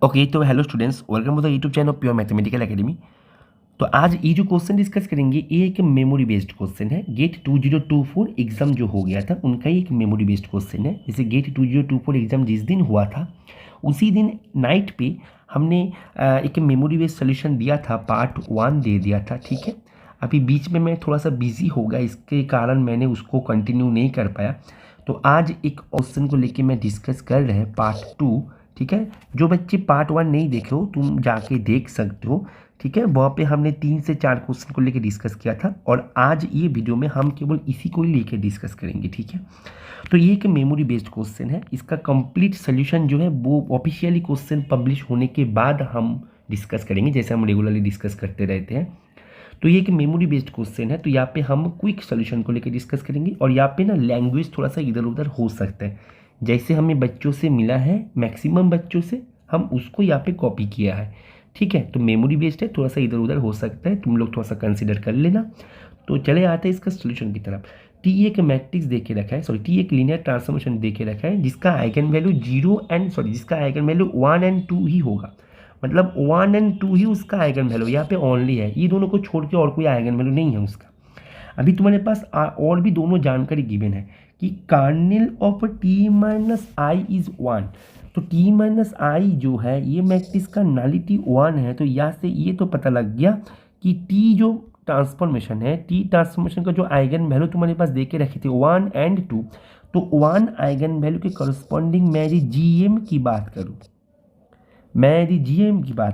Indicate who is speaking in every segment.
Speaker 1: Okay तो hello students, welcome to the YouTube channel pure mathematical academy. तो आज ये जो क्वेश्चन डिस्कस करेंगे ये एक मेमोरी बेस्ड क्वेश्चन है। गेट 2024 एग्जाम जो हो गया था उनका ही एक मेमोरी बेस्ड क्वेश्चन है। जैसे गेट 2024 एग्जाम जिस दिन हुआ था उसी दिन नाइट पे हमने एक मेमोरी बेस्ड सोल्यूशन दिया था, पार्ट 1 दे दिया था। ठीक है, अभी बीच में मैं थोड़ा सा बिजी हो गया, इसके कारण मैंने उसको कंटिन्यू नहीं कर पाया। तो आज एक क्वेश्चन को लेके मैं डिस्कस कर रहे हैं पार्ट 2। ठीक है, जो बच्चे पार्ट 1 नहीं देखे हो तुम जाके देख सकते हो। ठीक है, वहाँ पे हमने 3 से 4 क्वेश्चन को लेके डिस्कस किया था और आज ये वीडियो में हम केवल इसी को ही लेके डिस्कस करेंगे। ठीक है, तो ये एक मेमोरी बेस्ड क्वेश्चन है। इसका कंप्लीट सोल्यूशन जो है वो ऑफिशियली क्वेश्चन पब्लिश होने के बाद हम डिस्कस करेंगे, जैसे हम रेगुलरली डिस्कस करते रहते हैं। तो ये एक मेमोरी बेस्ड क्वेश्चन है, तो यहाँ पे हम क्विक सोल्यूशन को लेकर डिस्कस करेंगे और यहाँ पे ना लैंग्वेज थोड़ा सा इधर उधर हो सकता है। जैसे हमें बच्चों से मिला है, मैक्सिमम बच्चों से हम उसको यहाँ पे कॉपी किया है। ठीक है, तो मेमोरी बेस्ड है, थोड़ा सा इधर उधर हो सकता है, तुम लोग थोड़ा सा कंसिडर कर लेना। तो चले आते हैं इसका सोल्यूशन की तरफ। टी एक मैट्रिक्स दे के रखा है, सॉरी टी एक लीनियर ट्रांसफॉर्मेशन दे के रखा है जिसका आइगन वैल्यू 1 एंड 2 ही होगा। मतलब 1 एंड 2 ही उसका आइगन वैल्यू यहाँ पे ओनली है, ये दोनों को छोड़ के और कोई आइगन वैल्यू नहीं है उसका। अभी तुम्हारे पास और भी दोनों जानकारी गिवन है कि cardinal of T minus I is 1। तो टी माइनस आई जो है ये मैट्रिक्स का नलिटी 1 है। तो यहाँ से ये तो पता लग गया कि टी जो ट्रांसफॉर्मेशन है, टी ट्रांसफॉर्मेशन का जो आइगन वैल्यू तुम्हारे पास दे के रखे थे 1 एंड 2, तो 1 आइगन वैल्यू के करस्पॉन्डिंग मैं यदि जीएम की बात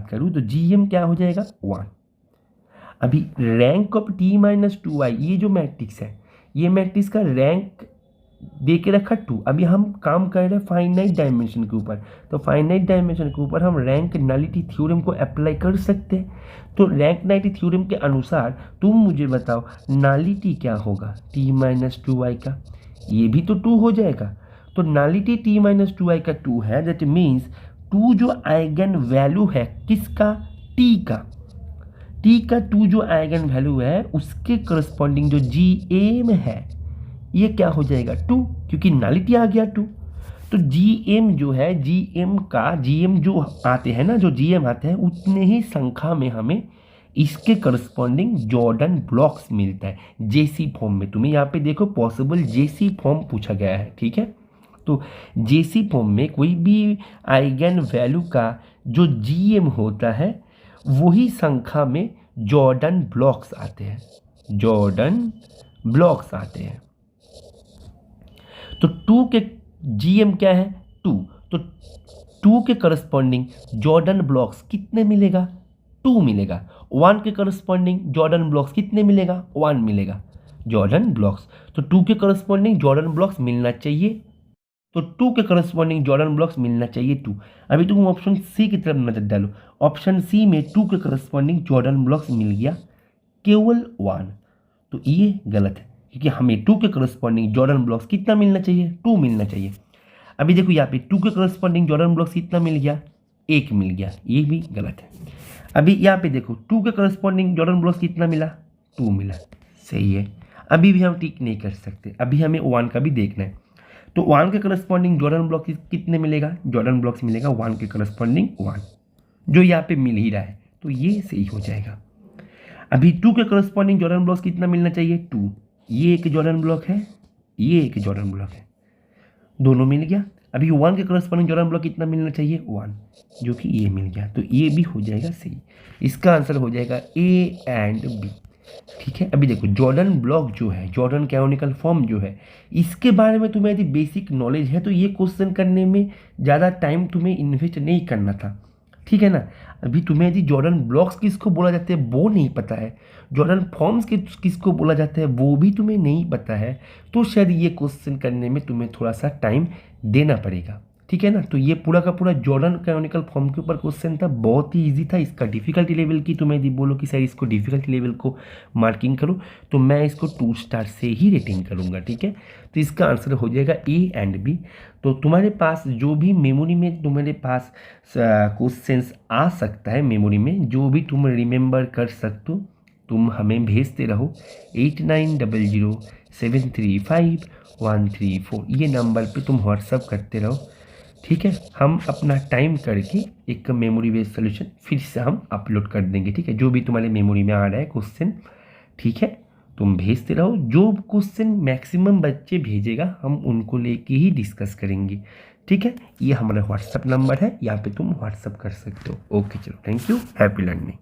Speaker 1: करूँ, तो जीएम क्या हो जाएगा 1। अभी rank of T minus 2i, ये जो मैट्रिक्स है ये मैट्रिक्स का रैंक दे के रखा 2। अभी हम काम कर रहे हैं फाइनाइट डायमेंशन के ऊपर, तो फाइनाइट डायमेंशन के ऊपर हम रैंक नलिटी थ्योरम को अप्लाई कर सकते हैं। तो रैंक नलिटी थ्योरम के अनुसार तुम मुझे बताओ नलिटी क्या होगा टी माइनस 2i का, ये भी तो 2 हो जाएगा। तो नलिटी टी माइनस 2i का 2 है, दैट मीन्स 2 जो आइगन वैल्यू है किसका, टी का, टी का 2 जो आइगन वैल्यू है उसके करस्पॉन्डिंग जो जी एम है ये क्या हो जाएगा 2, क्योंकि नलिटी आ गया 2। तो जी एम जो है, जी एम जो आते हैं ना, जो जी एम आते हैं उतने ही संख्या में हमें इसके करस्पॉन्डिंग जॉर्डन ब्लॉक्स मिलता है जेसी फॉर्म में। तुम्हें यहाँ पे देखो पॉसिबल जेसी फॉर्म पूछा गया है। ठीक है, तो जेसी फॉर्म में कोई भी आइगन वैल्यू का जो जीएम होता है वही संख्या में जॉर्डन ब्लॉक्स आते हैं, तो 2 के जीएम क्या है 2, तो 2 के करस्पॉन्डिंग जॉर्डन ब्लॉक्स कितने मिलेगा 2 मिलेगा। 1 के करस्पॉन्डिंग जॉर्डन ब्लॉक्स कितने मिलेगा 1 मिलेगा जॉर्डन ब्लॉक्स। तो 2 के करस्पॉन्डिंग जॉर्डन ब्लॉक्स मिलना चाहिए, तो 2 के करस्पॉन्डिंग जॉर्डन ब्लॉक्स मिलना चाहिए 2। अभी तुम ऑप्शन सी की तरफ नजर डालो, ऑप्शन सी में 2 के करस्पॉन्डिंग जॉर्डन ब्लॉक्स मिल गया केवल 1। तो ये गलत है क्योंकि हमें 2 के करस्पॉन्डिंग जॉर्डन ब्लॉक्स कितना मिलना चाहिए 2 मिलना चाहिए। अभी देखो यहाँ पे 2 के करस्पॉन्डिंग जॉर्डन ब्लॉक्स कितना मिल गया 1 मिल गया, ये भी गलत है। अभी यहाँ पे देखो 2 के करस्पॉन्डिंग जॉर्डन ब्लॉक्स कितना मिला 2 मिला, सही है। अभी भी हम टिक नहीं कर सकते, अभी हमें 1 का भी देखना है। तो 1 के करस्पॉन्डिंग जॉर्डन ब्लॉक कितने मिलेगा, जॉर्डन ब्लॉक्स मिलेगा 1 के करस्पॉन्डिंग 1, जो यहाँ पे मिल ही रहा है, तो ये सही हो जाएगा। अभी 2 के करस्पॉन्डिंग जॉर्डन ब्लॉक्स कितना मिलना चाहिए 2, ये एक जॉर्डन ब्लॉक है, ये एक जॉर्डन ब्लॉक है, दोनों मिल गया। अभी 1 के करस्पॉन्डिंग जॉर्डन ब्लॉक कितना मिलना चाहिए 1, जो कि ये मिल गया, तो ये भी हो जाएगा सही। इसका आंसर हो जाएगा ए एंड बी। ठीक है, अभी देखो जॉर्डन ब्लॉक जो है, जॉर्डन कैनोनिकल फॉर्म जो है, इसके बारे में तुम्हें यदि बेसिक नॉलेज है तो ये क्वेश्चन करने में ज़्यादा टाइम तुम्हें इन्वेस्ट नहीं करना था। ठीक है ना, अभी तुम्हें यदि जॉर्डन ब्लॉक्स किसको बोला जाता है वो नहीं पता है, जॉर्डन फॉर्म्स किसको बोला जाता है वो भी तुम्हें नहीं पता है, तो शायद ये क्वेश्चन करने में तुम्हें थोड़ा सा टाइम देना पड़ेगा। ठीक है ना, तो ये पूरा का पूरा जॉर्डन कैनोनिकल फॉर्म के ऊपर क्वेश्चन था, बहुत ही इजी था। इसका डिफिकल्टी लेवल की तुम्हें यदि बोलो कि सर इसको डिफिकल्टी लेवल को मार्किंग करो तो मैं इसको 2 स्टार से ही रेटिंग करूँगा। ठीक है, तो इसका आंसर हो जाएगा ए एंड बी। तो तुम्हारे पास जो भी मेमोरी में तुम्हारे पास क्वेश्चंस आ सकता है, मेमोरी में जो भी तुम रिमेंबर कर सकते हो तुम हमें भेजते रहो 8900735134, ये नंबर पे तुम व्हाट्सअप करते रहो। ठीक है, हम अपना टाइम करके एक मेमोरी बेस्ड सोल्यूशन फिर से हम अपलोड कर देंगे। ठीक है, जो भी तुम्हारे मेमोरी में आ रहा है क्वेश्चन, ठीक है, तुम भेजते रहो। जो क्वेश्चन मैक्सिमम बच्चे भेजेगा हम उनको लेके ही डिस्कस करेंगे। ठीक है, ये हमारा व्हाट्सअप नंबर है, यहाँ पे तुम व्हाट्सअप कर सकते हो। ओके चलो, थैंक यू, हैप्पी लर्निंग।